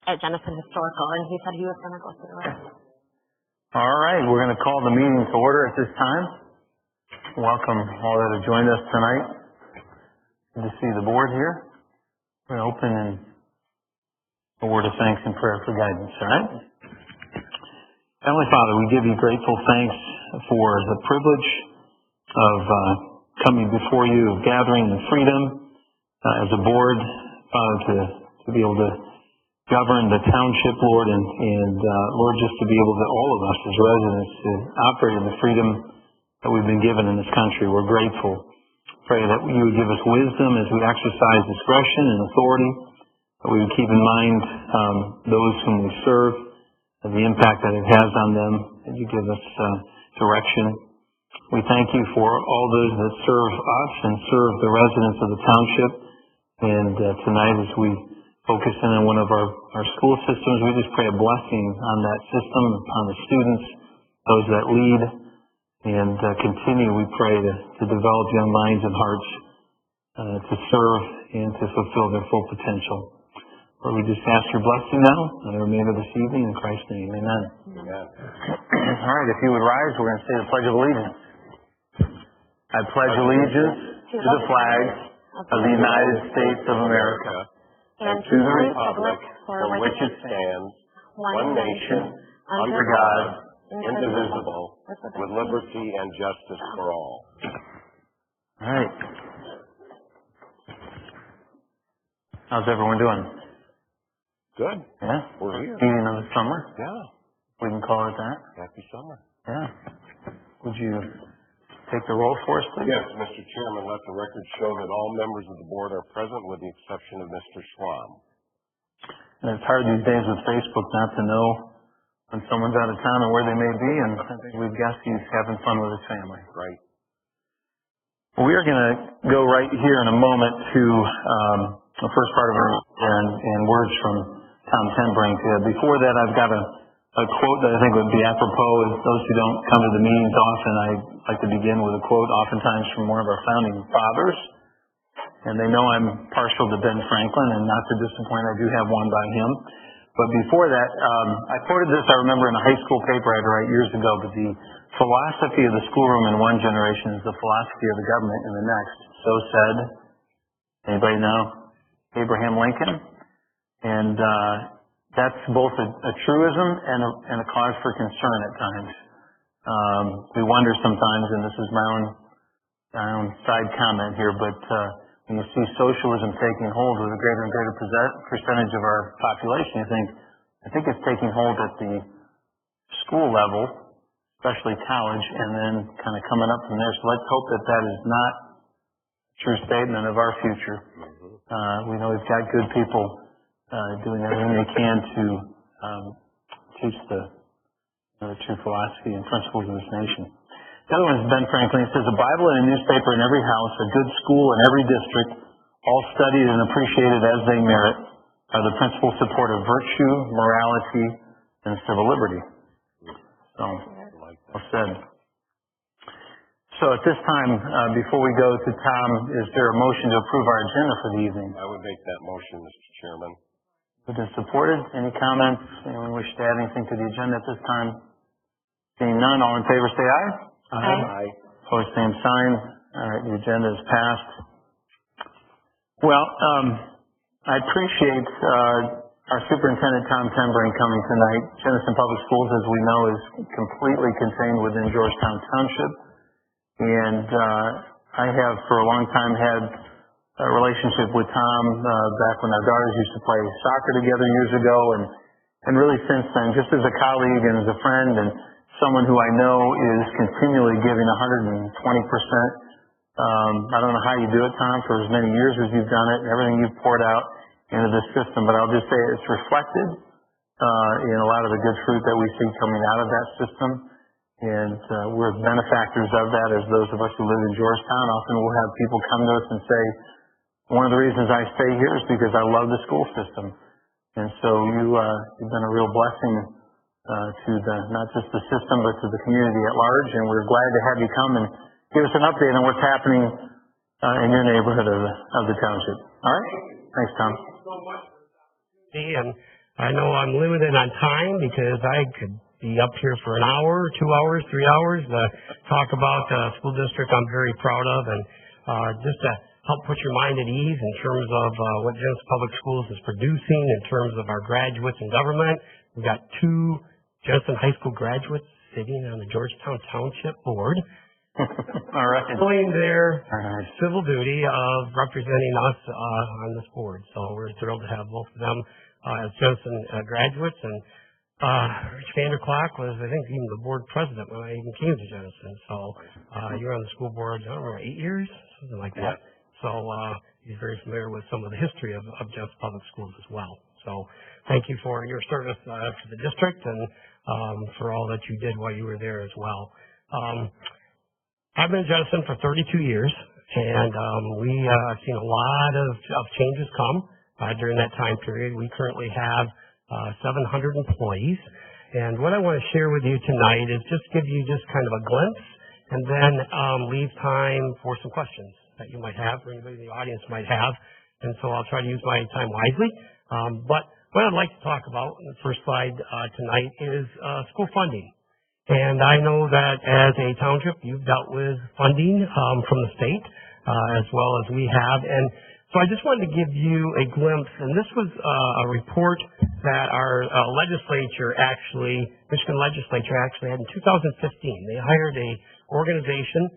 at Jenison Historical, and he said he was going to go through it. All right, we're going to call the meeting to order at this time. Welcome all that have joined us tonight. Good to see the board here. We're going to open in a word of thanks and prayer for guidance, all right? Heavenly Father, we give you grateful thanks for the privilege of coming before you, of gathering in freedom as a board, Father, to be able to govern the township, Lord, and Lord, just to be able to, all of us as residents, to operate in the freedom that we've been given in this country. We're grateful. Pray that you would give us wisdom as we exercise discretion and authority, that we would keep in mind those whom we serve, and the impact that it has on them, and you give us direction. We thank you for all those that serve us and serve the residents of the township. And tonight, as we focus in on one of our school systems, we just pray a blessing on that system, upon the students, those that lead, and continue, we pray, to develop young minds and hearts to serve and to fulfill their full potential. Lord, we just ask your blessing now on the remainder of this evening in Christ's name. Amen. Amen. All right, if you would rise, we're going to say the Pledge of Allegiance. I pledge allegiance to the flag of the United States of America and to the republic for which it stands, one nation, under God, indivisible, with liberty and justice for all. All right. How's everyone doing? Good. Yeah? We're here. Beginning of the summer? Yeah. We can call it that? Happy summer. Yeah. Would you take the roll for us, please? Yes, Mr. Chairman, let the record show that all members of the board are present with the exception of Mr. Schwam. And it's hard these days with Facebook not to know when someone's out of town and where they may be, and I think we've guessed he's having fun with his family. Right. Well, we are going to go right here in a moment to the first part of our and words from Tom Tenbrink. Before that, I've got a quote that I think would be apropos. As those who don't come to the meetings often, I like to begin with a quote, oftentimes from one of our founding fathers. And they know I'm partial to Ben Franklin, and not to disappoint, I do have one by him. But before that, I quoted this, I remember, in a high school paper I had to write years ago, but the philosophy of the schoolroom in one generation is the philosophy of the government in the next. So said, anybody know? Abraham Lincoln. And that's both a truism and a cause for concern at times. We wonder sometimes, and this is my own side comment here, but when you see socialism taking hold with a greater and greater percentage of our population, I think it's taking hold at the school level, especially college, and then kind of coming up from there. So let's hope that that is not a true statement of our future. We know we've got good people doing everything they can to teach the true philosophy and principles of this nation. The other one is Ben Franklin. He says, a Bible and a newspaper in every house, a good school in every district, all studied and appreciated as they merit, are the principal support of virtue, morality, and civil liberty. So, well said. So at this time, before we go to Tom, is there a motion to approve our agenda for the evening? I would make that motion, Mr. Chairman. Moved and supported. Any comments? Anyone wish to add anything to the agenda at this time? Seeing none, all in favor say aye. Aye. Opposed, same sign. All right, the agenda is passed. Well, I appreciate our Superintendent Tom Tenbrink coming tonight. Jenison Public Schools, as we know, is completely contained within Georgetown Township. And I have for a long time had a relationship with Tom back when our daughters used to play soccer together years ago, and really since then, just as a colleague and as a friend and someone who I know is continually giving 120%. I don't know how you do it, Tom, for as many years as you've done it and everything you've poured out into this system, but I'll just say it's reflected in a lot of the good fruit that we see coming out of that system. And we're benefactors of that, as those of us who live in Georgetown. Often we'll have people come to us and say, one of the reasons I stay here is because I love the school system. And so you've been a real blessing to not just the system, but to the community at large. And we're glad to have you come and give us an update on what's happening in your neighborhood of the township. All right? Thanks, Tom. And I know I'm limited on time because I could be up here for an hour, 2 hours, 3 hours to talk about the school district I'm very proud of, and just to help put your mind at ease in terms of what Genesee Public Schools is producing in terms of our graduates in government. We've got 2 Genesee High School graduates sitting on the Georgetown Township board. All right. Doing their civil duty of representing us on this board. So we're thrilled to have both of them as Genesee graduates. And Rich Vanderclock was, I think, even the board president when I even came to Genesee. So you were on the school board, I don't remember, 8 years, something like that. So he's very familiar with some of the history of Genesee Public Schools as well. So thank you for your service to the district and for all that you did while you were there as well. I've been in Genesee for 32 years, and I've seen a lot of changes come during that time period. We currently have 700 employees, and what I want to share with you tonight is just give you just kind of a glimpse, and then leave time for some questions that you might have, or anybody in the audience might have, and so I'll try to use my time wisely. But what I'd like to talk about in the first slide tonight is school funding. And I know that as a township, you've dealt with funding from the state as well as we have. And so I just wanted to give you a glimpse. And this was a report that our Michigan legislature actually had in 2015. They hired a organization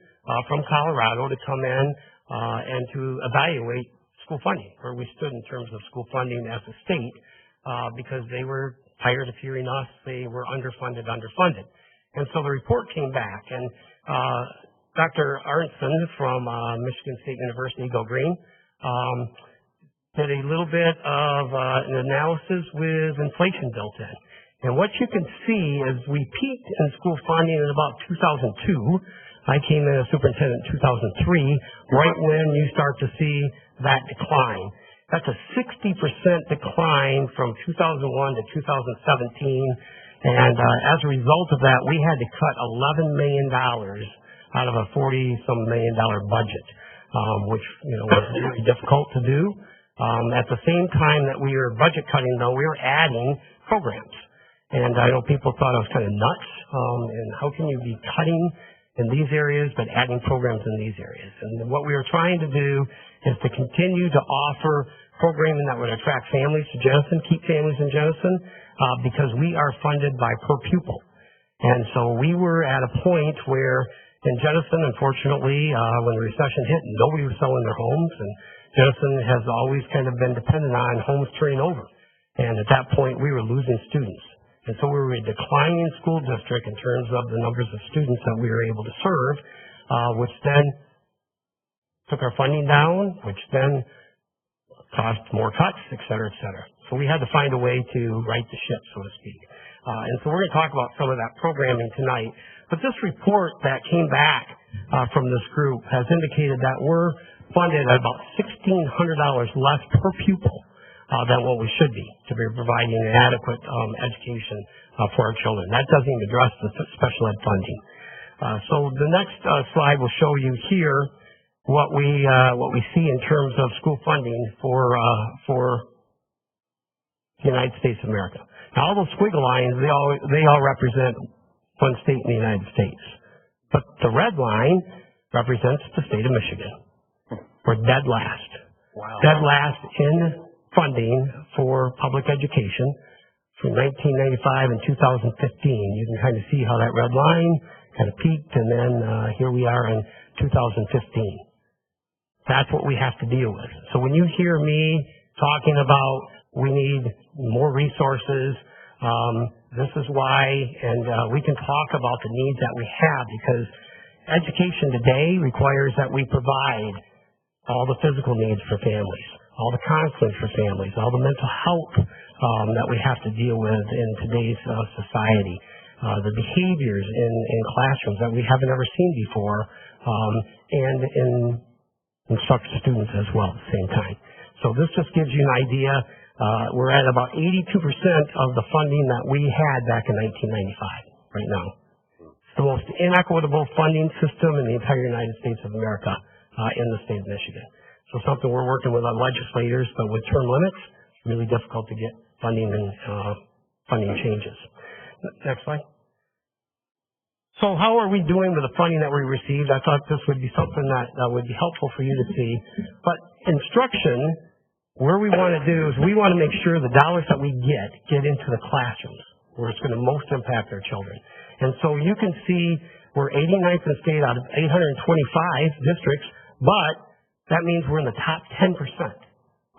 from Colorado to come in and to evaluate school funding, where we stood in terms of school funding as a state, because they were tired of hearing us say we're underfunded. And so the report came back, and Dr. Arnson from Michigan State University, Go Green, did a little bit of an analysis with inflation built in. And what you can see is we peaked in school funding in about 2002. I came in as superintendent in 2003, right when you start to see that decline. That's a 60% decline from 2001 to 2017. And as a result of that, we had to cut $11 million out of a $40-some million budget, which was really difficult to do. At the same time that we were budget cutting, though, we were adding programs. And I know people thought I was kind of nuts. And how can you be cutting in these areas but adding programs in these areas? And what we were trying to do is to continue to offer programming that would attract families to Genesee, keep families in Genesee, because we are funded by per pupil. And so we were at a point where in Genesee, unfortunately, when the recession hit, nobody was selling their homes, and Genesee has always kind of been dependent on homes turning over. And at that point, we were losing students. And so we were a declining school district in terms of the numbers of students that we were able to serve, which then took our funding down, which then caused more cuts, et cetera, et cetera. So we had to find a way to right the ship, so to speak. And so we're going to talk about some of that programming tonight. But this report that came back from this group has indicated that we're funded at about $1,600 less per pupil than what we should be to be providing an adequate education for our children. That doesn't even address the special ed funding. So the next slide will show you here what we see in terms of school funding for the United States of America. Now, all those squiggle lines, they all represent one state in the United States. But the red line represents the state of Michigan. We're dead last. Wow. Dead last in funding for public education from 1995 and 2015. You can kind of see how that red line kind of peaked, and then here we are in 2015. That's what we have to deal with. So when you hear me talking about we need more resources, this is why, and we can talk about the needs that we have, because education today requires that we provide all the physical needs for families, all the counseling for families, all the mental health that we have to deal with in today's society, the behaviors in classrooms that we haven't ever seen before, and in instruct students as well at the same time. So this just gives you an idea. We're at about 82% of the funding that we had back in 1995 right now. It's the most inequitable funding system in the entire United States of America in the state of Michigan. So something we're working with our legislators, but with term limits, it's really difficult to get funding and funding changes. Next slide. So how are we doing with the funding that we received? I thought this would be something that would be helpful for you to see. But instruction, where we want to do is we want to make sure the dollars that we get into the classrooms where it's going to most impact our children. And so you can see we're 89th in the state out of 825 districts, but that means we're in the top 10%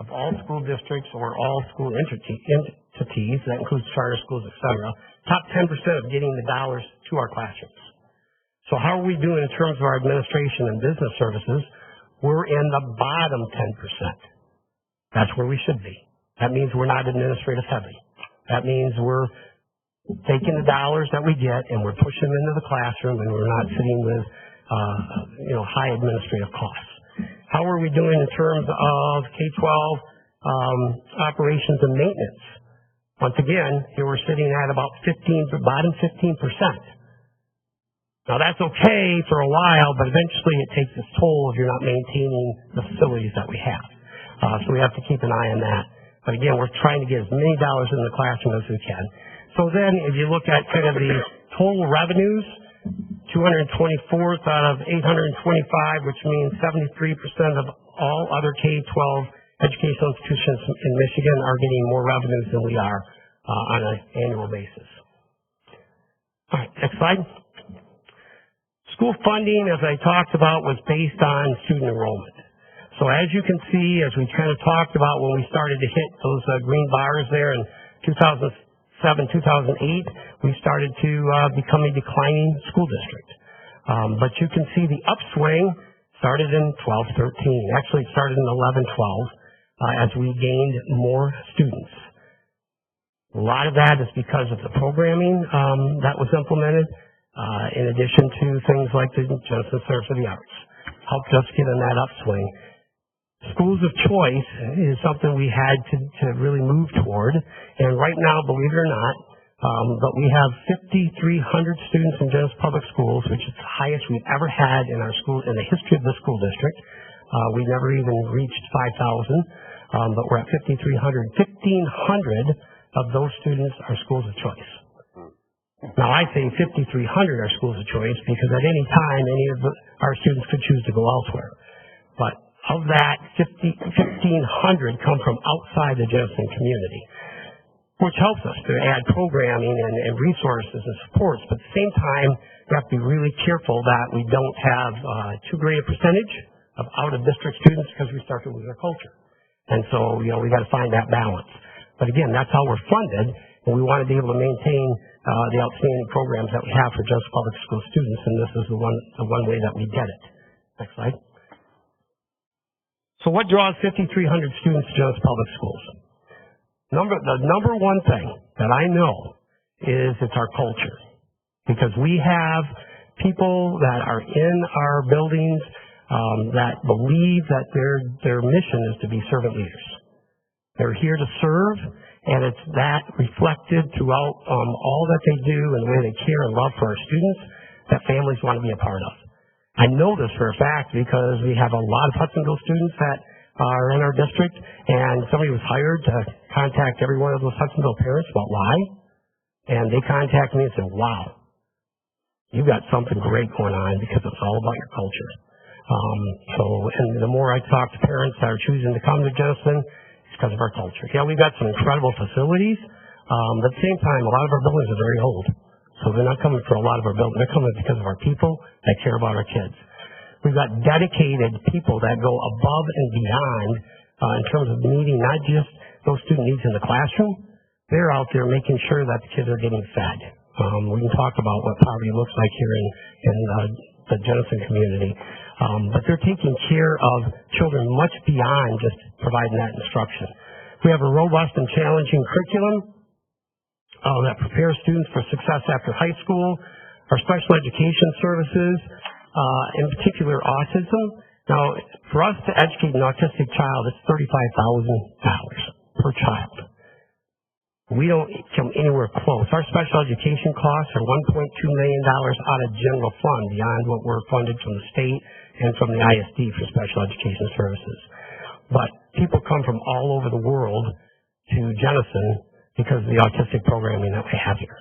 of all school districts or all school entities, that includes charter schools, et cetera, top 10% of getting the dollars to our classrooms. So how are we doing in terms of our administration and business services? We're in the bottom 10%. That's where we should be. That means we're not administrative heavy. That means we're taking the dollars that we get and we're pushing them into the classroom, and we're not sitting with high administrative costs. How are we doing in terms of K-12 operations and maintenance? Once again, here we're sitting at about bottom 15%. Now that's okay for a while, but eventually it takes its toll if you're not maintaining the facilities that we have. So we have to keep an eye on that. But again, we're trying to get as many dollars in the classroom as we can. So then if you look at kind of the total revenues, 224th out of 825, which means 73% of all other K-12 educational institutions in Michigan are getting more revenues than we are on an annual basis. All right, next slide. School funding, as I talked about, was based on student enrollment. So as you can see, as we kind of talked about when we started to hit those green bars there in 2007, 2008, we started to become a declining school district. But you can see the upswing started in 12-13. Actually, it started in 11-12. As we gained more students. A lot of that is because of the programming that was implemented, in addition to things like the Genesis Center for the Arts. Helped us get in that upswing. Schools of choice is something we had to really move toward, and right now, believe it or not, but we have 5,300 students in Genesis Public Schools, which is the highest we've ever had in our school, in the history of the school district. We never even reached 5,000. But we're at 5,300. 1,500 of those students are schools of choice. Now, I say 5,300 are schools of choice because at any time, any of our students could choose to go elsewhere. But of that, 1,500 come from outside the Genesis community, which helps us to add programming and resources and supports. But at the same time, we have to be really careful that we don't have too great a percentage of out-of-district students because we start to lose our culture. And so, we got to find that balance. But again, that's how we're funded, and we want to be able to maintain the outstanding programs that we have for Genesis Public School students, and this is the one way that we get it. Next slide. So what draws 5,300 students to Genesis Public Schools? The number one thing that I know is it's our culture. Because we have people that are in our buildings that believe that their mission is to be servant leaders. They're here to serve, and it's that reflected throughout all that they do and the way they care and love for our students that families want to be a part of. I know this for a fact because we have a lot of Hudsonville students that are in our district, and somebody was hired to contact every one of those Hudsonville parents about why, and they contacted me and said, wow, you got something great going on because it's all about your culture. And the more I talk to parents that are choosing to come to Genesis, it's because of our culture. Yeah, we've got some incredible facilities, but at the same time, a lot of our buildings are very old. So they're not coming for a lot of our buildings. They're coming because of our people that care about our kids. We've got dedicated people that go above and beyond in terms of meeting not just those student needs in the classroom. They're out there making sure that the kids are getting fed. We can talk about what poverty looks like here in the Genesis community. But they're taking care of children much beyond just providing that instruction. We have a robust and challenging curriculum that prepares students for success after high school. Our special education services, in particular autism. Now, for us to educate an autistic child, it's $35,000 per child. We don't come anywhere close. Our special education costs are $1.2 million out of general fund beyond what we're funded from the state and from the ISD for special education services. But people come from all over the world to Genesis because of the autistic programming that we have here.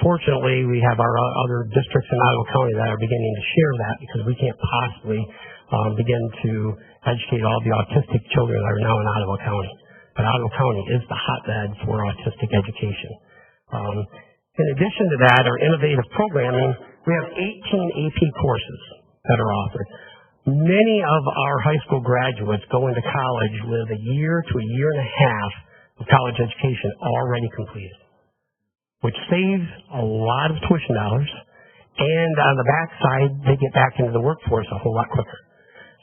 Fortunately, we have our other districts in Ottawa County that are beginning to share that because we can't possibly begin to educate all the autistic children that are now in Ottawa County. But Ottawa County is the hotbed for autistic education. In addition to that, our innovative programming, we have 18 AP courses that are offered. Many of our high school graduates go into college with a year to a year and a half of college education already completed, which saves a lot of tuition dollars, and on the backside, they get back into the workforce a whole lot quicker.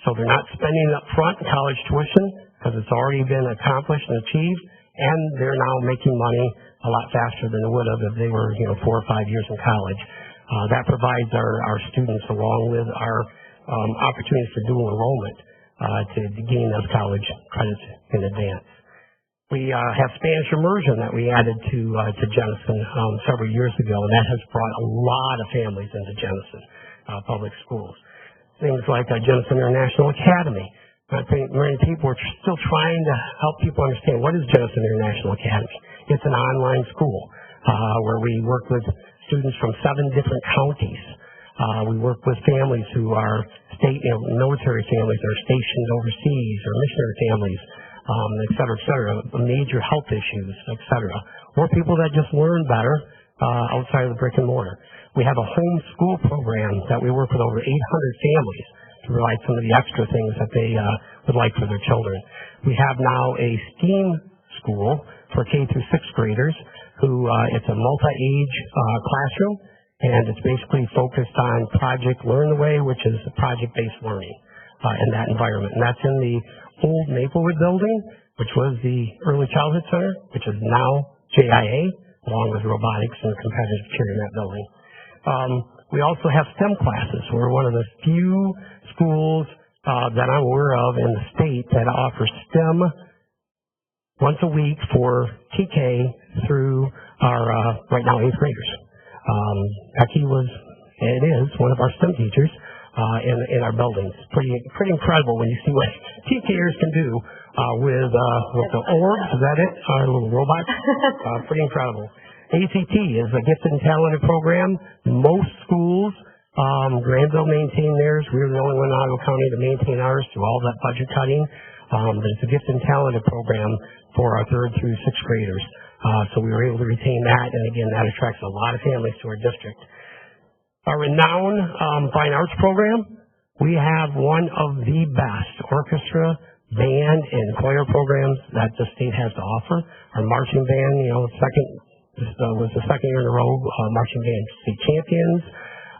So they're not spending up front in college tuition because it's already been accomplished and achieved, and they're now making money a lot faster than they would have if they were, 4 or 5 years in college. That provides our students, along with our opportunities for dual enrollment, to gain those college credits in advance. We have Spanish immersion that we added to Jenison several years ago, and that has brought a lot of families into Jenison public schools. Things like Jenison International Academy. I think many people are still trying to help people understand what is Jenison International Academy. It's an online school where we work with students from 7 different counties. We work with families who are military families that are stationed overseas, or missionary families, et cetera, major health issues, et cetera, or people that just learn better outside of the brick and mortar. We have a home school program that we work with over 800 families to provide some of the extra things that they would like for their children. We have now a STEAM school for K through 6th graders who it's a multi-age classroom, and it's basically focused on Project Learn the Way, which is project-based learning in that environment. And that's in the old Maplewood building, which was the Early Childhood Center, which is now JIA, along with robotics and competitive cheer in that building. We also have STEM classes. We're one of the few schools that I'm aware of in the state that offers STEM once a week for TK through our, right now, 8th graders. Becky is one of our STEM teachers in our buildings. Pretty incredible when you see what TKers can do with the orbs. Is that it? Our little robots. Pretty incredible. ACT is a gifted and talented program. Most schools, Granville maintain theirs. We're the only one in Ottawa County to maintain ours through all that budget cutting. But it's a gifted and talented program for our 3rd through 6th graders. So we were able to retain that, and again, that attracts a lot of families to our district. Our renowned fine arts program, we have one of the best orchestra, band, and choir programs that the state has to offer. Our marching band, this was the 2nd year in a row, marching band state champions.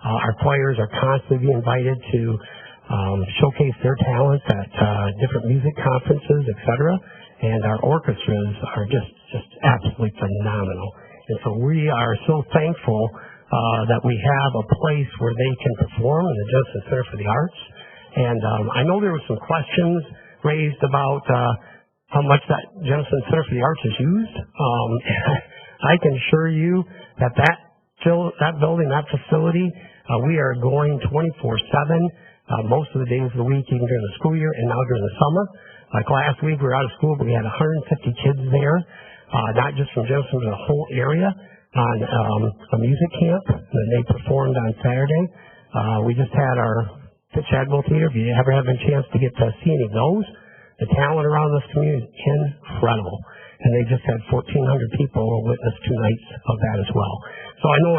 Our choirs are constantly being invited to showcase their talents at different music conferences, et cetera. And our orchestras are just absolutely phenomenal. And so we are so thankful that we have a place where they can perform in the Jenison Center for the Arts. And I know there were some questions raised about how much that Jenison Center for the Arts is used. I can assure you that building, that facility, we are going 24/7 most of the days of the week, even during the school year and now during the summer. Like last week, we were out of school, but we had 150 kids there, not just from Jenison, but the whole area, on a music camp that they performed on Saturday. We just had our Chadwell Theater. If you ever have a chance to get to see any of those, the talent around this community is incredible. And they just had 1,400 people witness 2 nights of that as well. So I know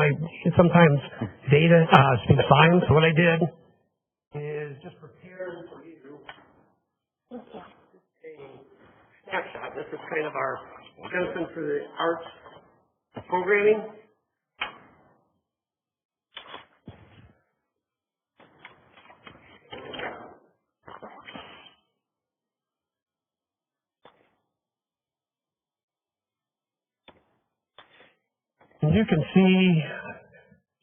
sometimes data speaks volumes. So what I did is just prepare for you a snapshot. This is kind of our Jenison for the Arts programming. And you can see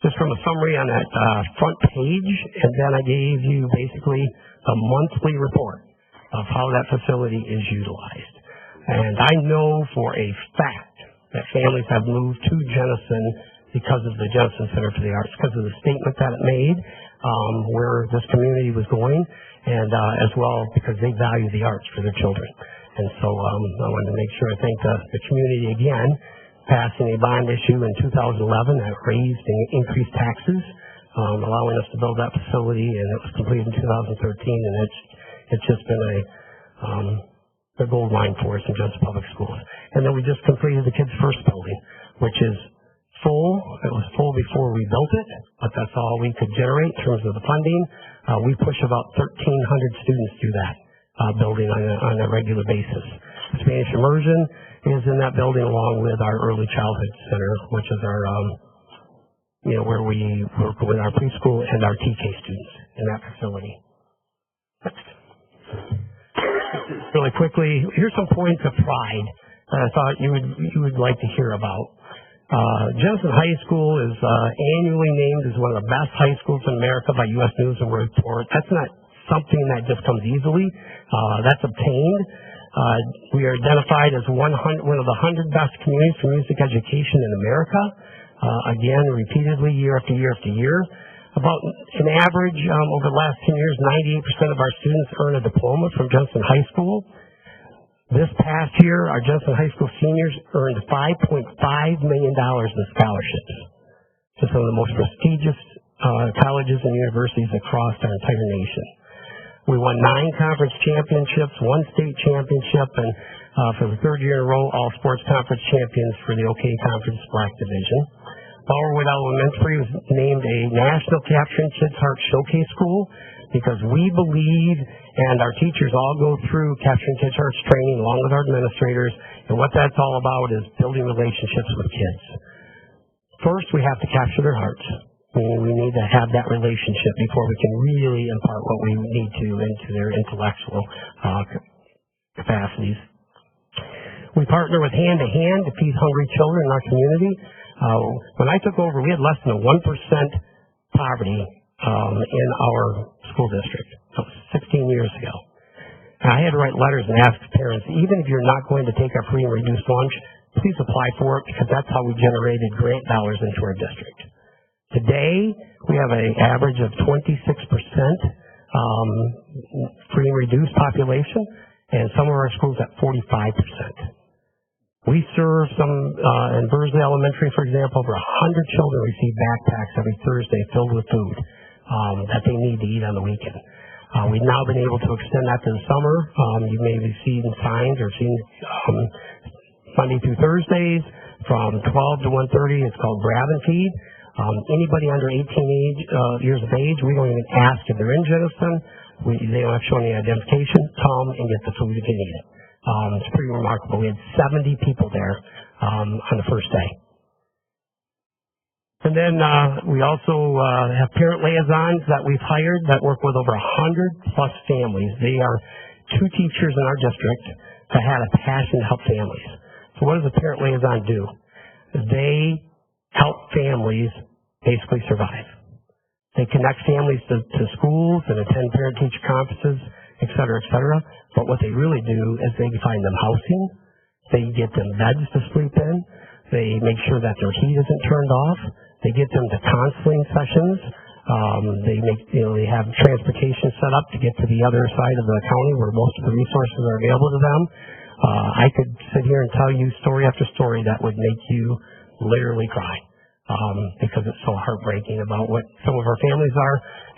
just from a summary on that front page, and then I gave you basically a monthly report of how that facility is utilized. And I know for a fact that families have moved to Jenison because of the Jenison Center for the Arts, because of the statement that it made, where this community was going, and as well because they value the arts for their children. And so I wanted to make sure I thank the community again, passing a bond issue in 2011 that raised and increased taxes, allowing us to build that facility, and it was completed in 2013, and it's just been a gold mine for us in Georgetown Public Schools. And then we just completed the kids' first building, which is full. It was full before we built it, but that's all we could generate in terms of the funding. We push about 1,300 students through that building on a regular basis. Spanish immersion is in that building along with our early childhood center, which is our, where we work with our preschool and our TK students in that facility. Next. Really quickly, here's some points of pride that I thought you would like to hear about. Jensen High School is annually named as one of the best high schools in America by U.S. News and World Report. That's not something that just comes easily. That's obtained. We are identified as one of the 100 best communities for music education in America. Again, repeatedly, year after year after year. About an average over the last 10 years, 98% of our students earn a diploma from Jensen High School. This past year, our Jensen High School seniors earned $5.5 million in scholarships to some of the most prestigious colleges and universities across our entire nation. We won 9 conference championships, 1 state championship, and for the 3rd year in a row, all sports conference champions for the OK Conference Black Division. Bowerwood Elementary was named a National Capturing Kids' Heart Showcase School because we believe, and our teachers all go through Capturing Kids' Hearts training along with our administrators, and what that's all about is building relationships with kids. First, we have to capture their hearts. We need to have that relationship before we can really impart what we need to into their intellectual capacities. We partner with Hand to Hand to feed hungry children in our community. When I took over, we had less than a 1% poverty in our school district. So 16 years ago. And I had to write letters and ask parents, even if you're not going to take our free and reduced lunch, please apply for it because that's how we generated grant dollars into our district. Today, we have an average of 26% free and reduced population, and some of our schools at 45%. We serve some, in Bursley Elementary, for example, over 100 children receive backpacks every Thursday filled with food that they need to eat on the weekend. We've now been able to extend that to the summer. You may have seen signs or seen Monday through Thursdays from 12 to 1:30. It's called Grab and Feed. Anybody under 18 years of age, we don't even ask if they're in Georgetown. They don't have to show any identification. Come and get the food if you need it. It's pretty remarkable. We had 70 people there on the first day. And then we also have parent liaisons that we've hired that work with over 100 plus families. They are 2 teachers in our district that had a passion to help families. So what does a parent liaison do? They help families basically survive. They connect families to schools and attend parent-teacher conferences, et cetera, et cetera. But what they really do is they find them housing. They get them beds to sleep in. They make sure that their heat isn't turned off. They get them to counseling sessions. They have transportation set up to get to the other side of the county where most of the resources are available to them. I could sit here and tell you story after story that would make you literally cry because it's so heartbreaking about what some of our families are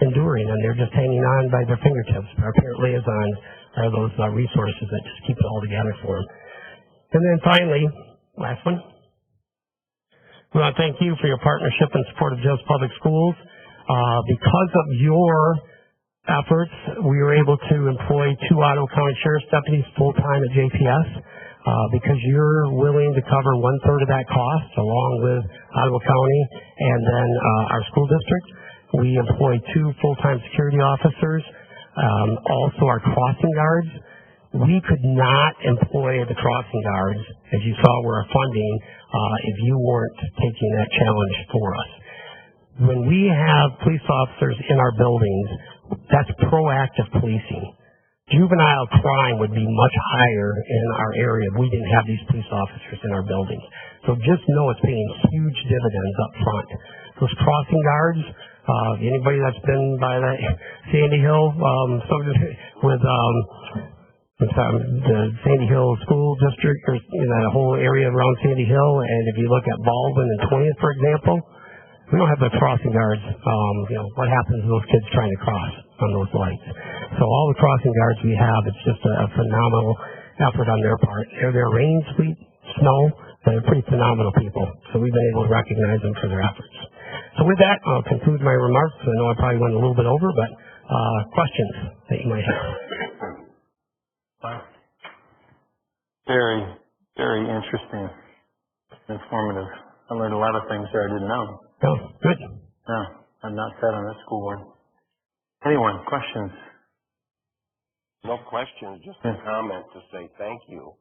enduring, and they're just hanging on by their fingertips. Our parent liaisons are those resources that just keep it all together for them. And then finally, last one. We want to thank you for your partnership and support of Georgetown Public Schools. Because of your efforts, we were able to employ 2 Ottawa County Sheriff's deputies full-time at JPS. Because you're willing to cover 1/3 of that cost, along with Ottawa County and then our school district. We employ 2 full-time security officers, also our crossing guards. We could not employ the crossing guards, as you saw with our funding, if you weren't taking that challenge for us. When we have police officers in our buildings, that's proactive policing. Juvenile crime would be much higher in our area if we didn't have these police officers in our buildings. So just know it's paying huge dividends up front. Those crossing guards, anybody that's been by that Sandy Hill, with the Sandy Hill School District, or that whole area around Sandy Hill, and if you look at Baldwin and 20th, for example, we don't have the crossing guards. What happens to those kids trying to cross on those lights? So all the crossing guards we have, it's just a phenomenal effort on their part. They're there rain, sleet, snow. They're pretty phenomenal people. So we've been able to recognize them for their efforts. So with that, I'll conclude my remarks. I know I probably went a little bit over, but questions that you might have. Very, very interesting, informative. I learned a lot of things there I didn't know. Oh, good. No, I'm not sat on that school board. Anyone, questions? No questions, just a comment to say thank you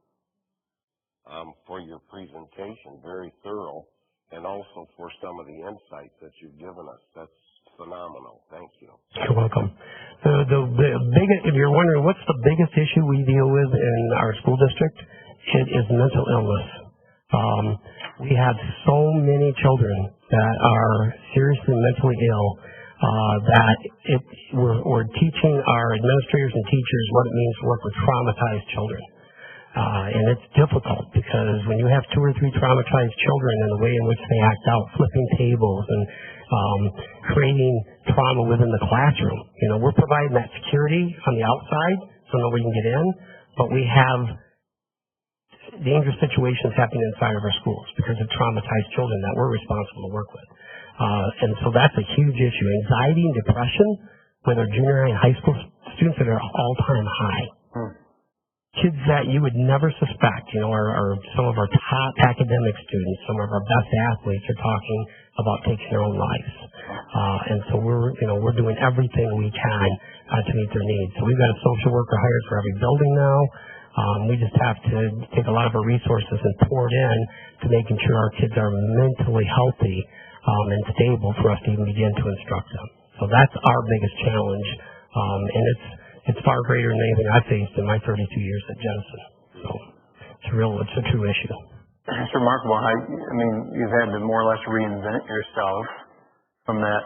for your presentation, very thorough, and also for some of the insights that you've given us. That's phenomenal. Thank you. You're welcome. The biggest, if you're wondering what's the biggest issue we deal with in our school district, it is mental illness. We have so many children that are seriously mentally ill that we're teaching our administrators and teachers what it means to work with traumatized children. And it's difficult because when you have 2 or 3 traumatized children and the way in which they act out, flipping tables and creating trauma within the classroom, we're providing that security on the outside so nobody can get in, but we have dangerous situations happening inside of our schools because of traumatized children that we're responsible to work with. And so that's a huge issue. Anxiety and depression with our junior high and high school students that are all-time high. Kids that you would never suspect, are some of our top academic students, some of our best athletes are talking about taking their own lives. And so we're doing everything we can to meet their needs. So we've got a social worker hired for every building now. We just have to take a lot of our resources and pour it in to making sure our kids are mentally healthy and stable for us to even begin to instruct them. So that's our biggest challenge, and it's far greater than anything I've faced in my 32 years at Jensen. So it's a true issue. It's remarkable how, you've had to more or less reinvent yourself from that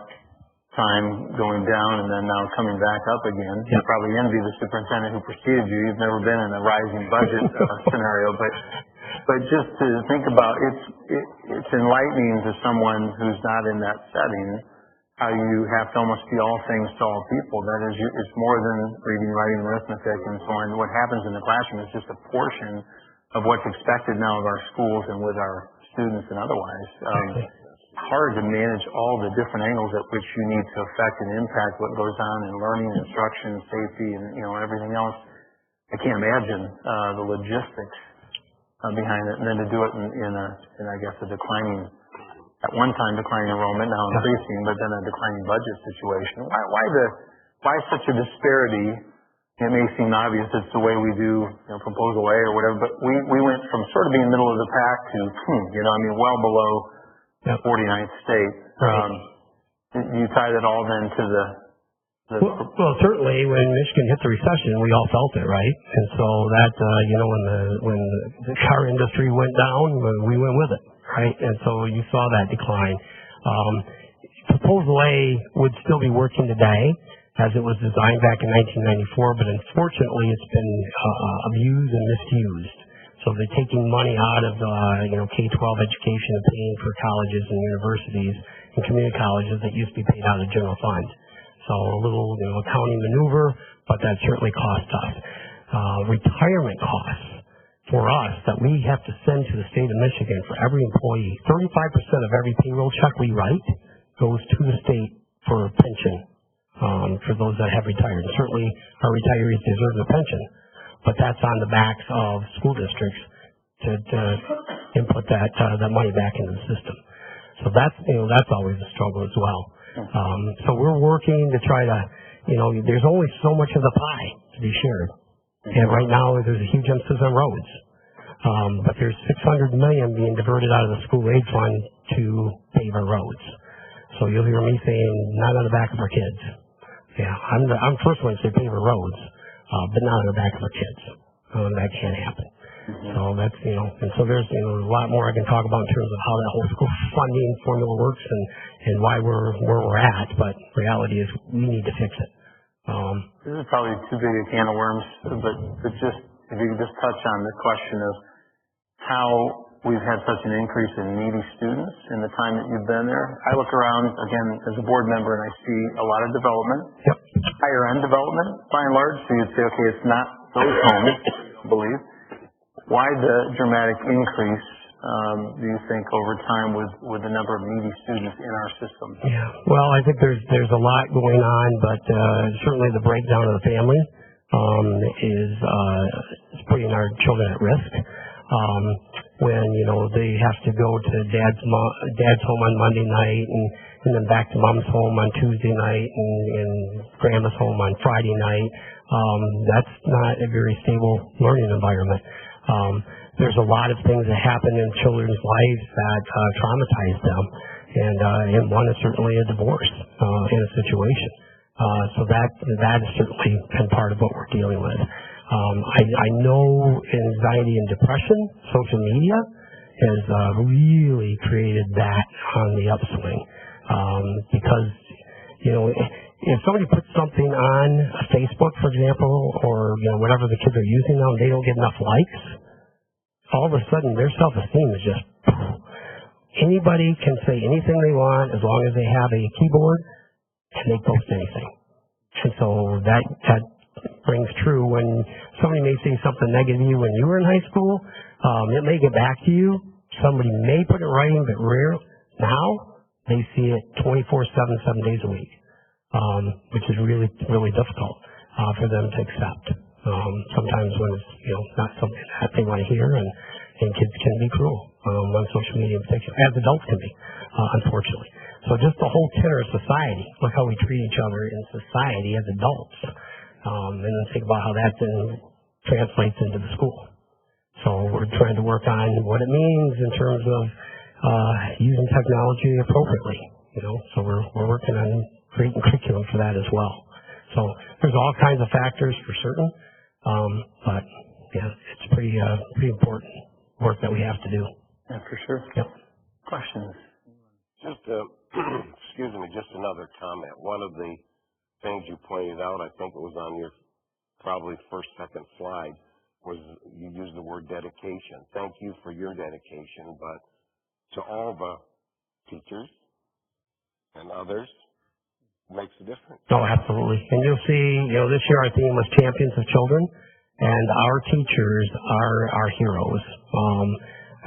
time going down and then now coming back up again. Yep. You probably envy the superintendent who preceded you. You've never been in a rising budget scenario, but just to think about it's enlightening to someone who's not in that setting how you have to almost be all things to all people. That is, it's more than reading, writing, arithmetic, and so on. What happens in the classroom is just a portion of what's expected now of our schools and with our students and otherwise. Hard to manage all the different angles at which you need to affect and impact what goes on in learning, instruction, safety, and everything else. I can't imagine the logistics behind it, and then to do it in I guess a declining, at one time declining enrollment, now increasing, but then a declining budget situation. Why such a disparity? It may seem obvious it's the way we do proposal A or whatever, but we went from sort of being middle of the pack to well below 49th state. You tie that all then to the well, certainly when Michigan hit the recession, we all felt it, right? And so that when the car industry went down, we went with it, right? And so you saw that decline. Proposal A would still be working today, as it was designed back in 1994, but unfortunately it's been abused and misused. So they're taking money out of K-12 education and paying for colleges and universities and community colleges that used to be paid out of the general fund. So a little accounting maneuver, but that certainly cost us. Retirement costs for us that we have to send to the state of Michigan for every employee. 35% of every payroll check we write goes to the state for pension. For those that have retired. And certainly our retirees deserve the pension, but that's on the backs of school districts to input that money back into the system. So that's always a struggle as well. So we're working to try to, there's only so much of the pie to be shared. And right now there's a huge emphasis on roads. But there's $600 million being diverted out of the school aid fund to pave our roads. So you'll hear me saying, not on the back of our kids. Yeah, I'm the first one to say pave our roads, but not on the back of our kids. That can't happen. So that's, and so there's, a lot more I can talk about in terms of how that whole school funding formula works and why we're where we're at, but reality is we need to fix it. This is probably too big a can of worms, but just if you could just touch on the question of how we've had such an increase in needy students in the time that you've been there. I look around, again, as a board member, and I see a lot of development, higher end development, by and large. So you'd say, okay, it's not those homes, I don't believe. Why the dramatic increase, do you think, over time with the number of needy students in our system? Yeah, well, I think there's a lot going on, but certainly the breakdown of the family is putting our children at risk. When they have to go to dad's home on Monday night and then back to mom's home on Tuesday night and grandma's home on Friday night, that's not a very stable learning environment. There's a lot of things that happen in children's lives that traumatize them, and one is certainly a divorce in a situation. So that has certainly been part of what we're dealing with. I know anxiety and depression, social media has really created that on the upswing. Because, if somebody puts something on Facebook, for example, or, whatever the kids are using now, and they don't get enough likes, all of a sudden their self-esteem is just, anybody can say anything they want as long as they have a keyboard and they post anything. And so that rings true when somebody may say something negative to you when you were in high school. It may get back to you. Somebody may put it in writing, but rare. Now they see it 24/7, 7 days a week, which is really, really difficult for them to accept. Sometimes when it's not something that they want to hear, and kids can be cruel on social media in particular, as adults can be, unfortunately. So just the whole tenor of society, look how we treat each other in society as adults. And then think about how that then translates into the school. So we're trying to work on what it means in terms of using technology appropriately. So we're working on creating curriculum for that as well. So there's all kinds of factors for certain, but yeah, it's pretty important work that we have to do. Yeah, for sure. Yep. Questions? Just excuse me, just another comment. One of the things you pointed out, I think it was on your probably second slide, was you used the word dedication. Thank you for your dedication, but to all the teachers and others, it makes a difference. Oh, absolutely. And you'll see, this year our theme was Champions of Children, and our teachers are our heroes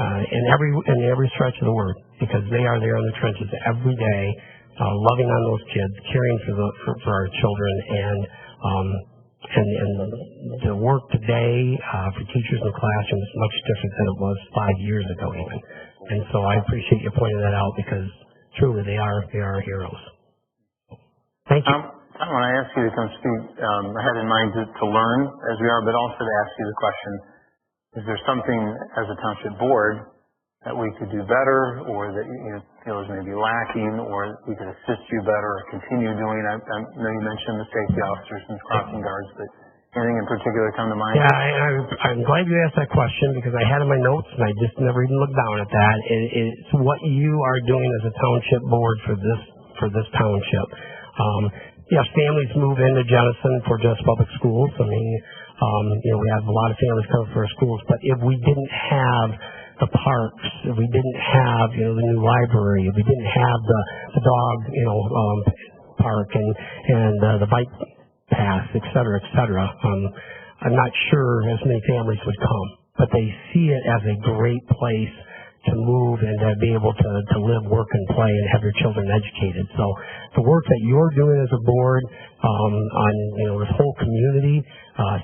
in every stretch of the word, because they are there in the trenches every day, loving on those kids, caring for our children, and the work today for teachers in the classroom is much different than it was 5 years ago even. And so I appreciate you pointing that out, because truly they are our heroes. Thank you. When I ask you to come speak, I had in mind to learn as we are, but also to ask you the question, is there something as a township board that we could do better, or that you feel is maybe lacking, or we could assist you better or continue doing? I know you mentioned the safety officers and crossing guards, but anything in particular come to mind? Yeah, I'm glad you asked that question, because I had in my notes and I just never even looked down at that. It's what you are doing as a township board for this township. Yes, families move into Jenison for just public schools. I mean, we have a lot of families coming for our schools, but if we didn't have the parks, if we didn't have, the new library, if we didn't have the dog, park and the bike path, et cetera, I'm not sure as many families would come, but they see it as a great place to move and to be able to live, work, and play and have your children educated. So the work that you're doing as a board on this whole community,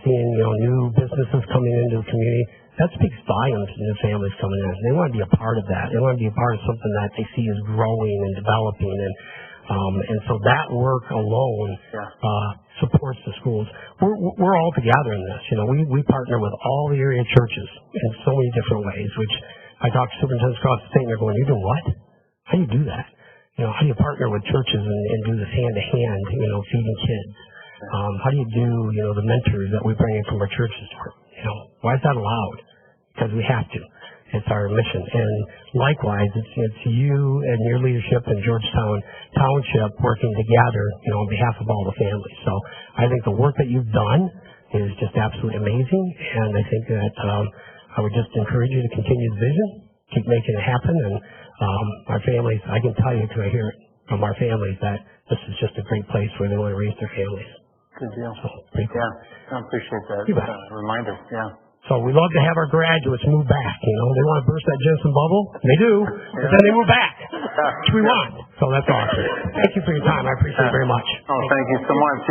seeing new businesses coming into the community, that speaks volumes to new families coming in. They want to be a part of that. They want to be a part of something that they see is growing and developing, and so that work alone supports the schools. We're all together in this. We partner with all the area churches in so many different ways, which I talk to superintendents across the state, and they're going, "You're doing what? How do you do that? How do you partner with churches and do this hand-to-hand, feeding kids? How do you do, the mentors that we bring in from our churches? Why is that allowed? Because we have to. It's our mission. And likewise, it's you and your leadership in Georgetown Township working together, on behalf of all the families. So I think the work that you've done is just absolutely amazing. And I think that I would just encourage you to continue the vision, keep making it happen. And our families, I can tell you because I hear it from our families that this is just a great place where they want to raise their families. Good deal. So, pretty cool. Yeah, I appreciate that reminder. Yeah. So we love to have our graduates move back. They want to burst that Jensen bubble. They do, but then they move back, which we want. So that's awesome. Thank you for your time. I appreciate it very much. Oh, thank you so much.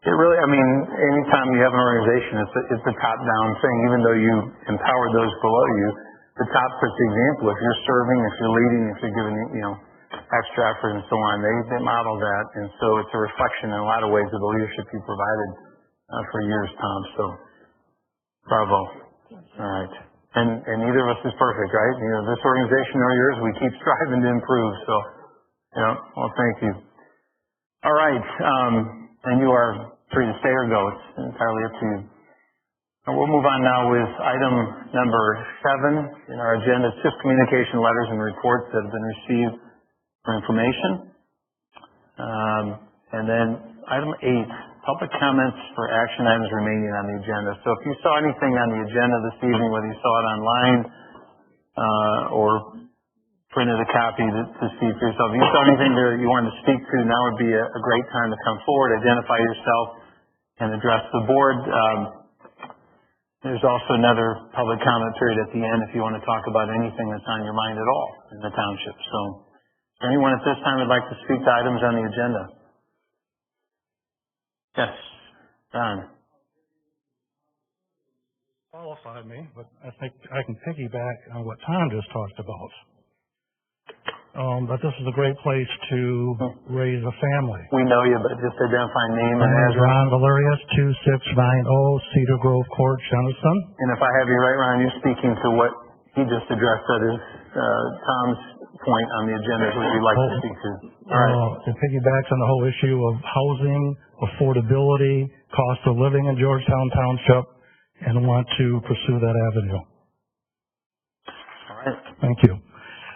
It really, anytime you have an organization, it's a top-down thing. Even though you empower those below you, the top sets the example. If you're serving, if you're leading, if you're giving, extra effort and so on, they model that. And so it's a reflection in a lot of ways of the leadership you provided for years, Tom. So, bravo. All right. And neither of us is perfect, right? This organization or yours, we keep striving to improve. So, well, thank you. All right. And you are free to stay or go. It's entirely up to you. And we'll move on now with item number 7 in our agenda. It's just communication letters and reports that have been received for information. And then item 8, public comments for action items remaining on the agenda. So if you saw anything on the agenda this evening, whether you saw it online or printed a copy to see for yourself, if you saw anything there you wanted to speak to, now would be a great time to come forward, identify yourself, and address the board. There's also another public comment period at the end if you want to talk about anything that's on your mind at all in the township. So, is there anyone at this time would like to speak to items on the agenda? Yes, Don. Qualified me, but I think I can piggyback on what Tom just talked about. But this is a great place to raise a family. We know you, but just identify name and address. Ron Valerius, 2690 Cedar Grove Court, Jenison. And if I have you right, Ron, you're speaking to what he just addressed, that is Tom's point on the agenda, is what you'd like to speak to. All right. It piggybacks on the whole issue of housing, affordability, cost of living in Georgetown Township, and want to pursue that avenue. All right. Thank you.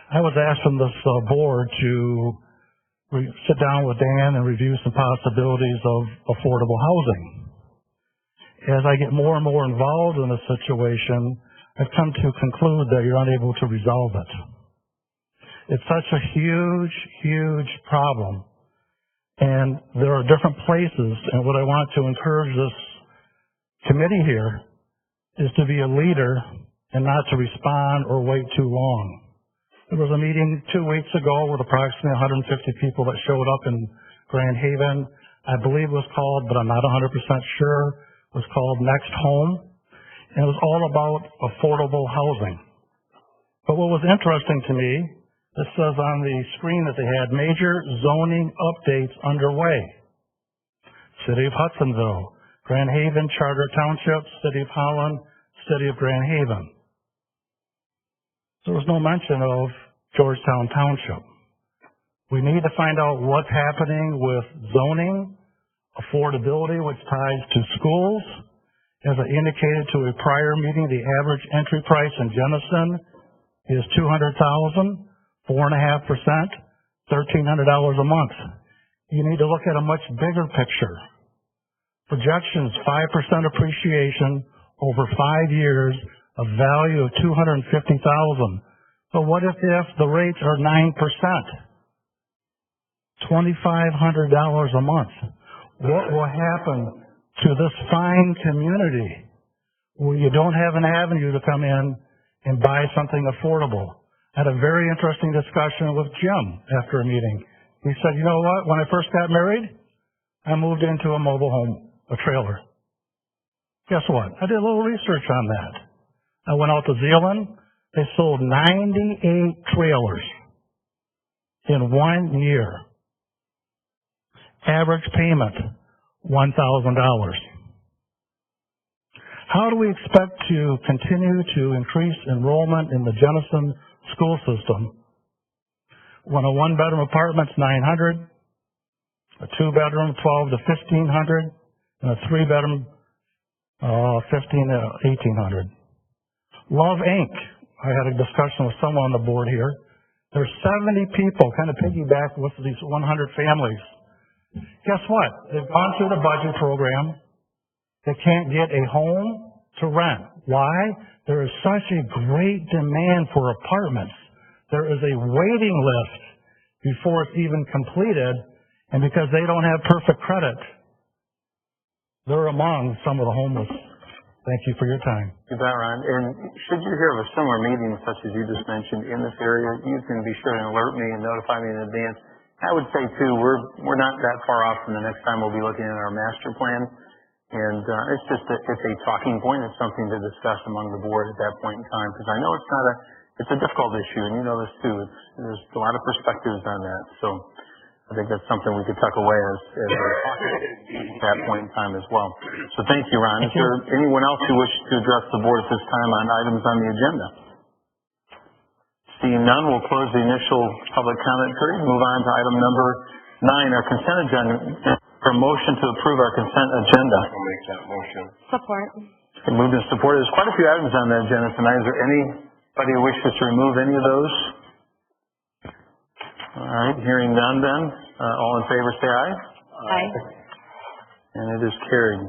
I was asked from this board to sit down with Dan and review some possibilities of affordable housing. As I get more and more involved in the situation, I've come to conclude that you're unable to resolve it. It's such a huge, huge problem. And there are different places, and what I want to encourage this committee here is to be a leader and not to respond or wait too long. There was a meeting 2 weeks ago with approximately 150 people that showed up in Grand Haven. I believe it was called, but I'm not 100% sure, it was called Next Home. And it was all about affordable housing. But what was interesting to me, it says on the screen that they had major zoning updates underway. City of Hudsonville, Grand Haven, Charter Township, City of Holland, City of Grand Haven. There was no mention of Georgetown Township. We need to find out what's happening with zoning, affordability, which ties to schools. As I indicated to a prior meeting, the average entry price in Jenison is $200,000, 4.5%, $1,300 a month. You need to look at a much bigger picture. Projections, 5% appreciation over 5 years, a value of $250,000. But what if the rates are 9%? $2,500 a month. What will happen to this fine community where you don't have an avenue to come in and buy something affordable? I had a very interesting discussion with Jim after a meeting. He said, you know what, when I first got married, I moved into a mobile home, a trailer. Guess what? I did a little research on that. I went out to Zeeland. They sold 98 trailers in 1 year. Average payment, $1,000. How do we expect to continue to increase enrollment in the Jenison school system when a 1-bedroom apartment's $900, a 2-bedroom $1,200 to $1,500, and a 3-bedroom $1,500 to $1,800? Love Inc., I had a discussion with someone on the board here. There's 70 people, kind of piggyback with these 100 families. Guess what? They've gone through the budget program. They can't get a home to rent. Why? There is such a great demand for apartments. There is a waiting list before it's even completed, and because they don't have perfect credit, they're among some of the homeless. Thank you for your time. You bet, Ron. And should you hear of a similar meeting such as you just mentioned in this area, you can be sure and alert me and notify me in advance. I would say too, we're not that far off from the next time we'll be looking at our master plan, and it's just it's a talking point. It's something to discuss among the board at that point in time, because I know it's a difficult issue, and you know this too. There's a lot of perspectives on that, so I think that's something we could tuck away as we're talking at that point in time as well. So thank you, Ron. Is there anyone else who wishes to address the board at this time on items on the agenda? Seeing none, we'll close the initial public comment period and move on to item number 9, our consent agenda. For a motion to approve our consent agenda. I'll make that motion. Support. Okay, moved and supported. There's quite a few items on the agenda tonight. Is there anybody who wishes to remove any of those? All right, hearing none then. All in favor say aye. Aye. And it is carried.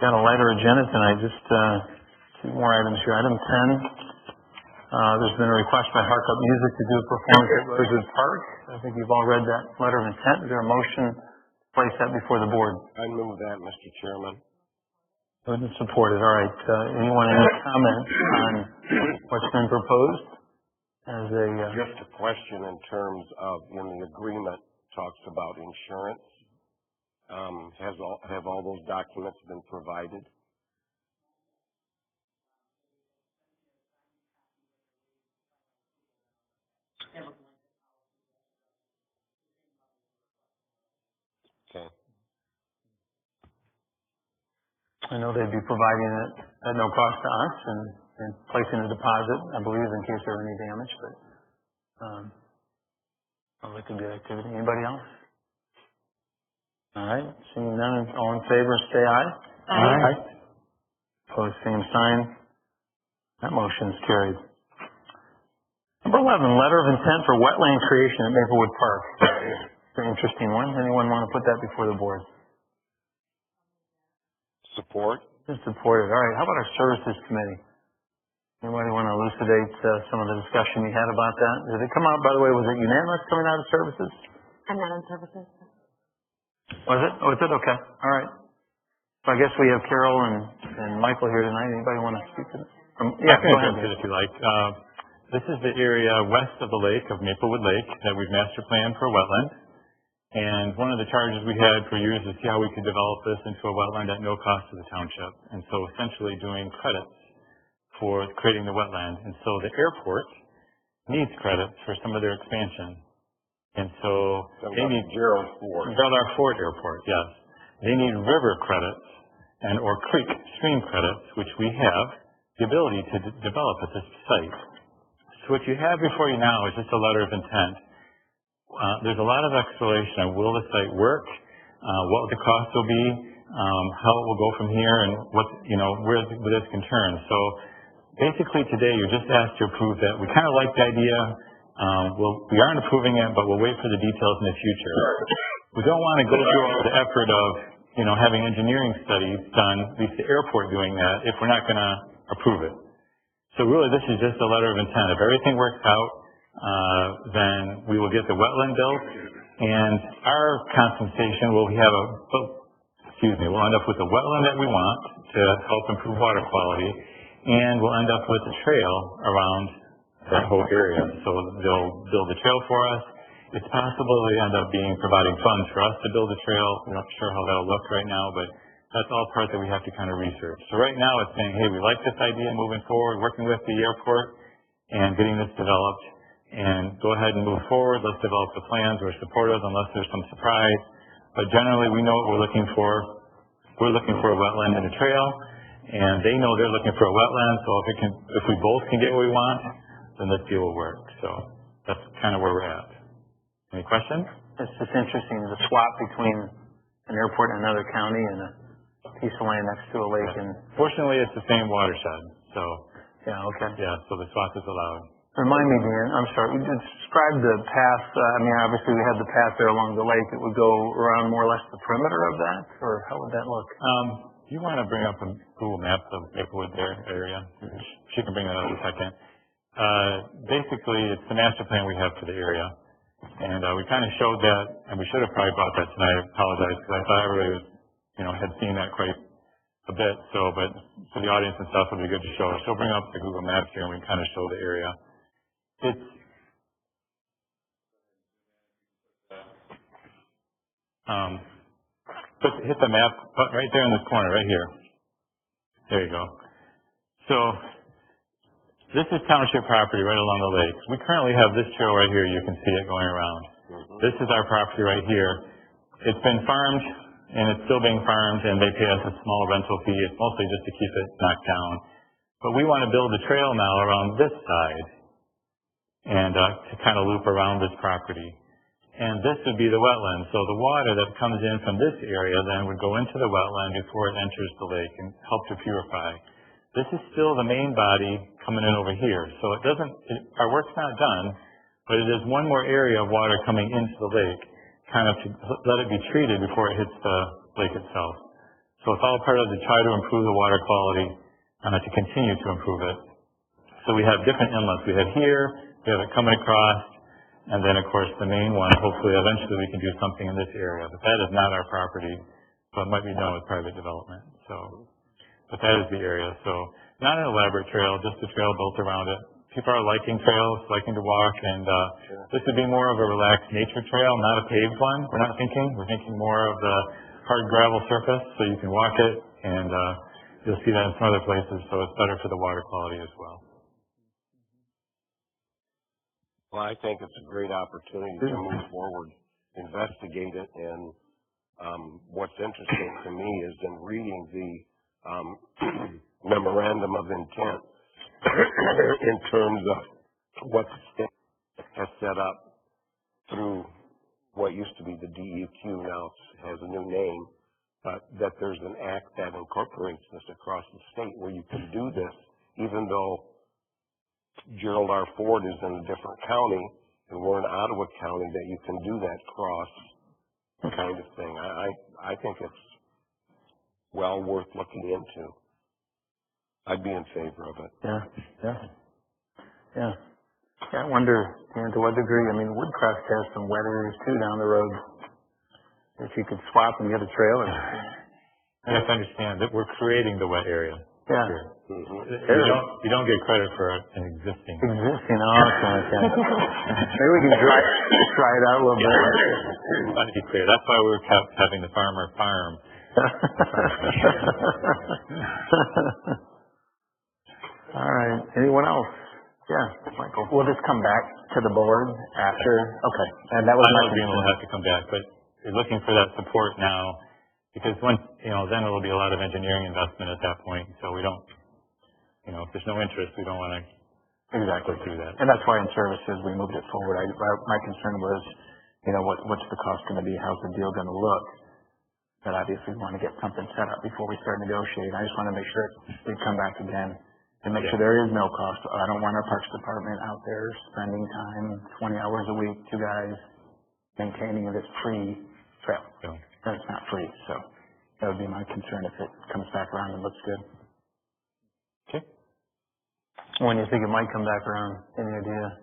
Got a lighter agenda tonight. Just 2 more items here. Item 10. There's been a request by Hark Up Music to do a performance at Rosewood Park. I think you've all read that letter of intent. Is there a motion to place that before the board? I move that, Mr. Chairman. Moved and supported. All right. Anyone any comments on what's been proposed? As a Just a question in terms of when the agreement talks about insurance. Have all those documents been provided? Okay. I know they'd be providing it at no cost to us and placing a deposit, I believe, in case there were any damage, but sounds like a good activity. Anybody else? All right. Seeing none, all in favor, say aye. Aye. Opposed, same sign. That motion is carried. Number 11, letter of intent for wetland creation at Maplewood Park. Very interesting one. Anyone want to put that before the board? Support? Just supported. All right. How about our services committee? Anybody want to elucidate some of the discussion we had about that? Did it come out, by the way, was it unanimous coming out of services? I'm not on services. Was it? Oh, is it? Okay. All right. So I guess we have Carol and Michael here tonight. Anybody want to speak to it? Yeah, go ahead. If you like. This is the area west of the lake, of Maplewood Lake, that we've master planned for a wetland. And one of the charges we had for years is see how we could develop this into a wetland at no cost to the township. And so essentially doing credits for creating the wetland. And so the airport needs credits for some of their expansion. And so they need Gerald Ford. Gerald Ford Airport, yes. They need river credits and or creek stream credits, which we have the ability to develop at this site. So what you have before you now is just a letter of intent. There's a lot of exploration on will the site work, what the cost will be, how it will go from here, and where this can turn. So basically today you're just asked to approve that. We kind of like the idea. We aren't approving it, but we'll wait for the details in the future. We don't want to go through all the effort of having engineering studies done, at least the airport doing that, if we're not going to approve it. So really this is just a letter of intent. If everything works out, then we will get the wetland built, and our compensation will we'll end up with the wetland that we want to help improve water quality, and we'll end up with a trail around that whole area. So they'll build a trail for us. It's possible they end up providing funds for us to build a trail. We're not sure how that'll look right now, but that's all part that we have to kind of research. So right now it's saying, hey, we like this idea moving forward, working with the airport and getting this developed. And go ahead and move forward. Let's develop the plans. We're supportive unless there's some surprise. But generally, we know what we're looking for. We're looking for a wetland and a trail, and they know they're looking for a wetland. So if we both can get what we want, then this deal will work. So that's kind of where we're at. Any questions? It's just interesting, the swap between an airport in another county and a piece of land next to a lake. And fortunately, it's the same watershed. So Yeah, okay. Yeah, so the swap is allowed. Remind me, Dan, I'm sorry, you described the path, obviously we had the path there along the lake. It would go around more or less the perimeter of that, or how would that look? You want to bring up a Google Maps of Maplewood there area? She can bring that up in a second. Basically, it's the master plan we have for the area. And we kind of showed that, and we should have probably brought that tonight. I apologize, because I thought everybody was, had seen that quite a bit. So, but for the audience and stuff, it would be good to show. She'll bring up the Google Maps here, and we can kind of show the area. It's hit the map right there in this corner, right here. There you go. So this is township property right along the lake. We currently have this trail right here. You can see it going around. This is our property right here. It's been farmed, and it's still being farmed, and they pay us a small rental fee. It's mostly just to keep it knocked down. But we want to build a trail now around this side and to kind of loop around this property. And this would be the wetland. So the water that comes in from this area then would go into the wetland before it enters the lake and help to purify. This is still the main body coming in over here. So our work's not done, but it is one more area of water coming into the lake, kind of to let it be treated before it hits the lake itself. So it's all part of to try to improve the water quality and to continue to improve it. So we have different inlets. We have here, we have it coming across, and then, of course, the main one, hopefully, eventually we can do something in this area. But that is not our property, so it might be done with private development. So, but that is the area. So not an elaborate trail, just a trail built around it. People are liking trails, liking to walk, and this would be more of a relaxed nature trail, not a paved one. We're thinking more of the hard gravel surface, so you can walk it, and you'll see that in some other places, so it's better for the water quality as well. Well, I think it's a great opportunity to move forward, investigate it, and what's interesting to me is in reading the memorandum of intent in terms of what the state has set up through what used to be the DEQ, now it has a new name, but that there's an act that incorporates this across the state where you can do this even though Gerald R. Ford is in a different county, and we're in Ottawa County, that you can do that cross kind of thing. I think it's well worth looking into. I'd be in favor of it. Yeah. I wonder, to what degree, Woodcrest has some wet areas too down the road. If you could swap and get a trailer. You have to understand that we're creating the wet area. Yeah. Here. You don't get credit for an existing. Okay. Maybe we can try it out a little bit. To be clear, that's why we're having the farmer farm. All right. Anyone else? Yeah, Michael. Will this come back to the board after? Okay. And that was my agreement will have to come back, but you're looking for that support now. Because once, then it'll be a lot of engineering investment at that point. So we don't, if there's no interest, we don't want to exactly do that. And that's why in services we moved it forward. My concern was, what's the cost going to be? How's the deal going to look? But obviously we want to get something set up before we start negotiating. I just want to make sure we come back again and make sure there is no cost. I don't want our Parks Department out there spending time, 20 hours a week, 2 guys, maintaining this free trail. It's not free, so that would be my concern if it comes back around and looks good. Okay. When do you think it might come back around? Any idea,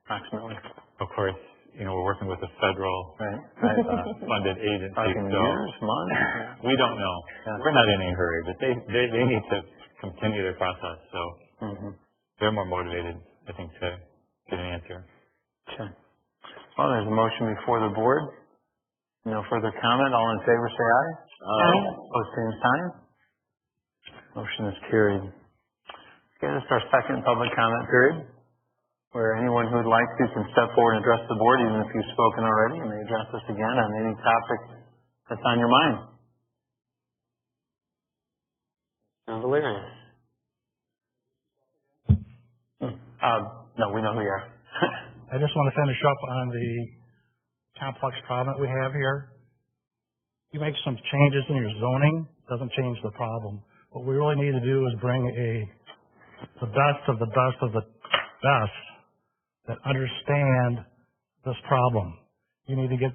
approximately? Of course, we're working with a federal funded agency. Talking so years, months? We don't know. Yeah. We're not in any hurry, but they need to continue their process. So they're more motivated, I think, to get an answer. Okay. Well, there's a motion before the board. No further comment. All in favor, say aye. Aye. Opposed, same sign. Motion is carried. Okay, this is our second public comment period, where anyone who would like to can step forward and address the board, even if you've spoken already. You may address us again on any topic that's on your mind. Valerius. No, we know who you are. I just want to finish up on the complex problem that we have here. You make some changes in your zoning, doesn't change the problem. What we really need to do is bring a the best of the best of the best that understand this problem. You need to get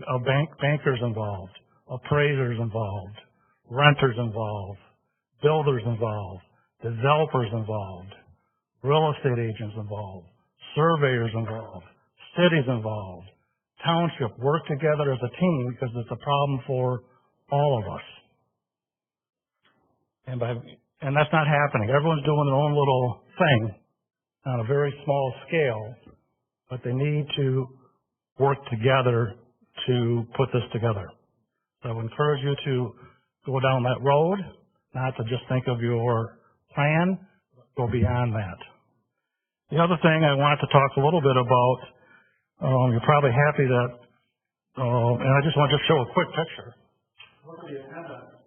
bankers involved, appraisers involved, renters involved, builders involved, developers involved, real estate agents involved, surveyors involved, cities involved, township, work together as a team because it's a problem for all of us. And that's not happening. Everyone's doing their own little thing on a very small scale, but they need to work together to put this together. So I would encourage you to go down that road, not to just think of your plan, but go beyond that. The other thing I wanted to talk a little bit about, you're probably happy that, and I just want to show a quick picture. Look at the agenda.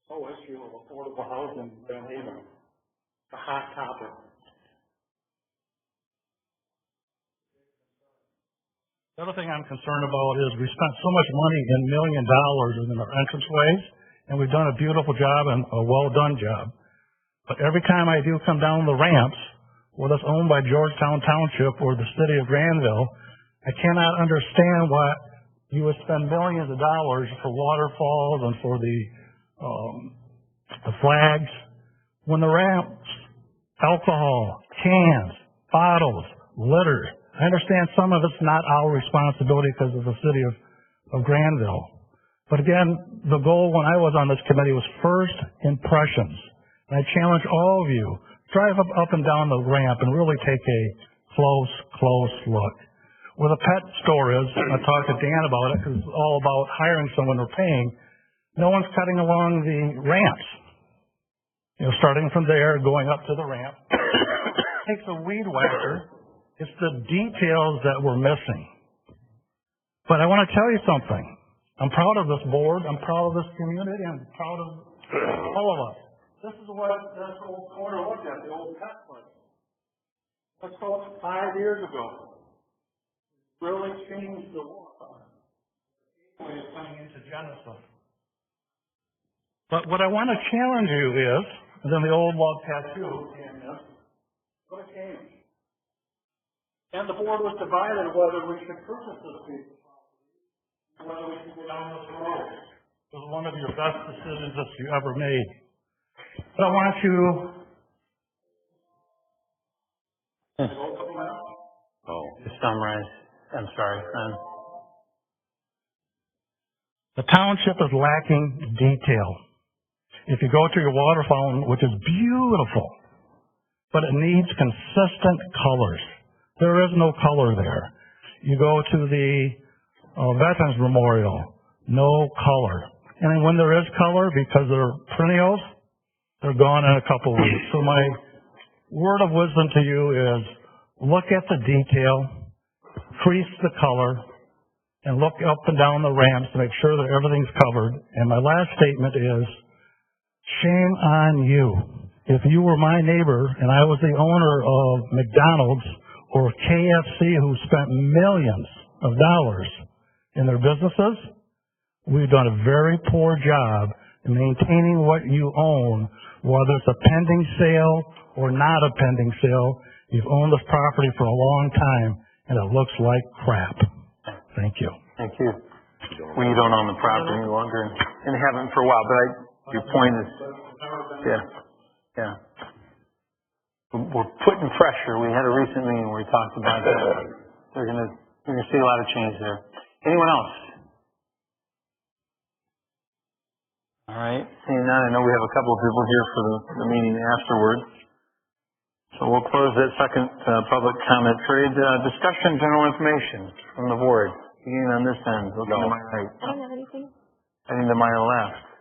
The whole issue of affordable housing in Grand Haven. It's a hot topic. The other thing I'm concerned about is we spent so much money in $1 million in our entranceways, and we've done a beautiful job and a well-done job. But every time I do come down the ramps, whether it's owned by Georgetown Township or the city of Granville, I cannot understand why you would spend millions of dollars for waterfalls and for the flags when the ramps, alcohol, cans, bottles, litter. I understand some of it's not our responsibility because of the city of Granville. But again, the goal when I was on this committee was first impressions. And I challenge all of you, drive up and down the ramp and really take a close look. Where the pet store is, I talked to Dan about it because it's all about hiring someone or paying. No one's cutting along the ramps. You know, starting from there, going up to the ramp. It takes a weed whacker. It's the details that we're missing. But I want to tell you something. I'm proud of this board. I'm proud of this community. I'm proud of all of us. This is what this old corner looked at, the old pet place. Let's go 5 years ago. Really changed the world. Way of coming into Genesis. But what I want to challenge you is, and then the old log tattoo came in. What changed? And the board was divided whether we should purchase this piece, whether we should go down this road. It was one of your best decisions that you ever made. But I want you to summarize. I'm sorry, the township is lacking detail. If you go to your water fountain, which is beautiful, but it needs consistent colors. There is no color there. You go to the Veterans Memorial, no color. And when there is color, because they're perennials, they're gone in a couple weeks. So my word of wisdom to you is look at the detail, increase the color, and look up and down the ramps to make sure that everything's covered. And my last statement is, shame on you. If you were my neighbor and I was the owner of McDonald's or KFC who spent millions of dollars in their businesses, we've done a very poor job in maintaining what you own, whether it's a pending sale or not a pending sale. You've owned this property for a long time, and it looks like crap. Thank you. Thank you. We don't own the property any longer and haven't for a while, but your point is, yeah. We're putting pressure. We had a recent meeting where we talked about that. We're going to see a lot of change there. Anyone else? All right. Seeing none, I know we have a couple of people here for the meeting afterwards. So we'll close that second public comment period. Discussion, general information from the board. Beginning on this end. Looking to my right. I don't have anything. Heading to my left.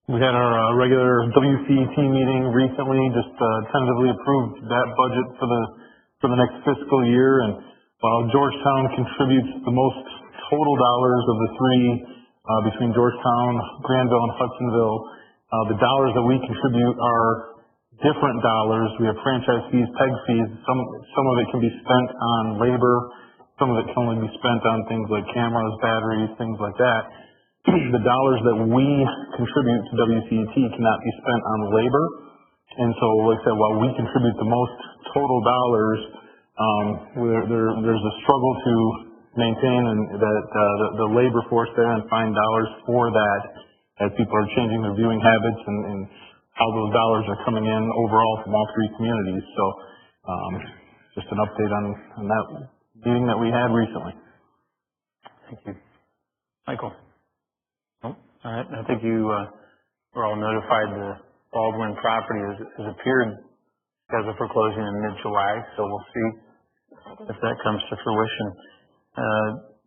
We had our regular WCET meeting recently, just tentatively approved that budget for the next fiscal year. And while Georgetown contributes the most total dollars of the three between Georgetown, Granville, and Hudsonville, the dollars that we contribute are different dollars. We have franchise fees, PEG fees. Some of it can be spent on labor. Some of it can only be spent on things like cameras, batteries, things like that. The dollars that we contribute to WCET cannot be spent on labor. And so, like I said, while we contribute the most total dollars, there's a struggle to maintain the labor force there and find dollars for that as people are changing their viewing habits and how those dollars are coming in overall from all three communities. So just an update on that meeting that we had recently. Thank you. Michael? Oh, all right. I think you were all notified the Baldwin property has appeared scheduled for closing in mid-July, so we'll see if that comes to fruition.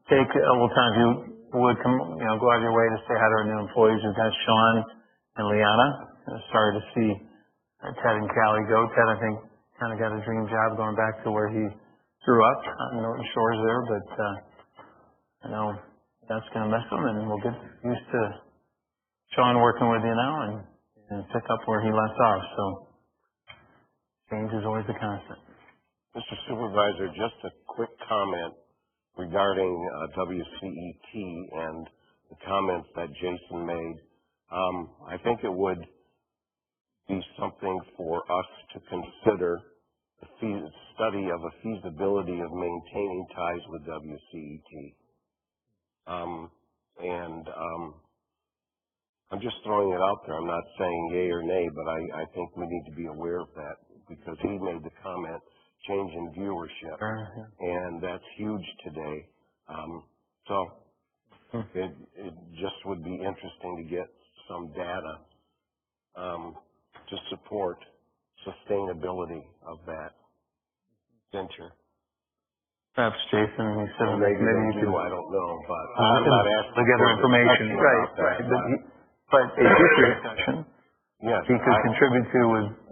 Take a little time, if you would come, go out of your way to say hi to our new employees. We've got Sean and Liana. Sorry to see Ted and Callie go. Ted, I think, kind of got a dream job going back to where he grew up on Norton Shores there, but I know that's going to miss him, and we'll get used to Sean working with you now and pick up where he left off. So change is always a constant. Mr. Supervisor, just a quick comment regarding WCET and the comments that Jason made. I think it would be something for us to consider the study of a feasibility of maintaining ties with WCET. I'm just throwing it out there. I'm not saying yay or nay, but I think we need to be aware of that because he made the comment, change in viewership, and that's huge today. It just would be interesting to get some data to support sustainability of that venture. Perhaps Jason, he said maybe you do, I don't know, but I'm not asking together information. Right. But a future discussion, yes, he could contribute to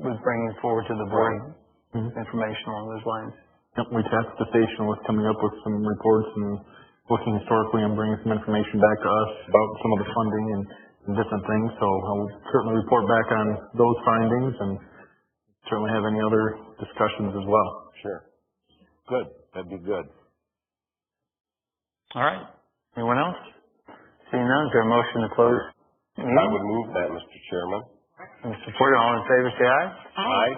was bringing forward to the board information along those lines. Yep, we tasked the station with coming up with some reports and looking historically and bringing some information back to us about some of the funding and different things. So I'll certainly report back on those findings and certainly have any other discussions as well. Sure. Good. That'd be good. All right. Anyone else? Seeing none, is there a motion to close? I would move that, Mr. Chairman. Support, all in favor, say aye. Aye.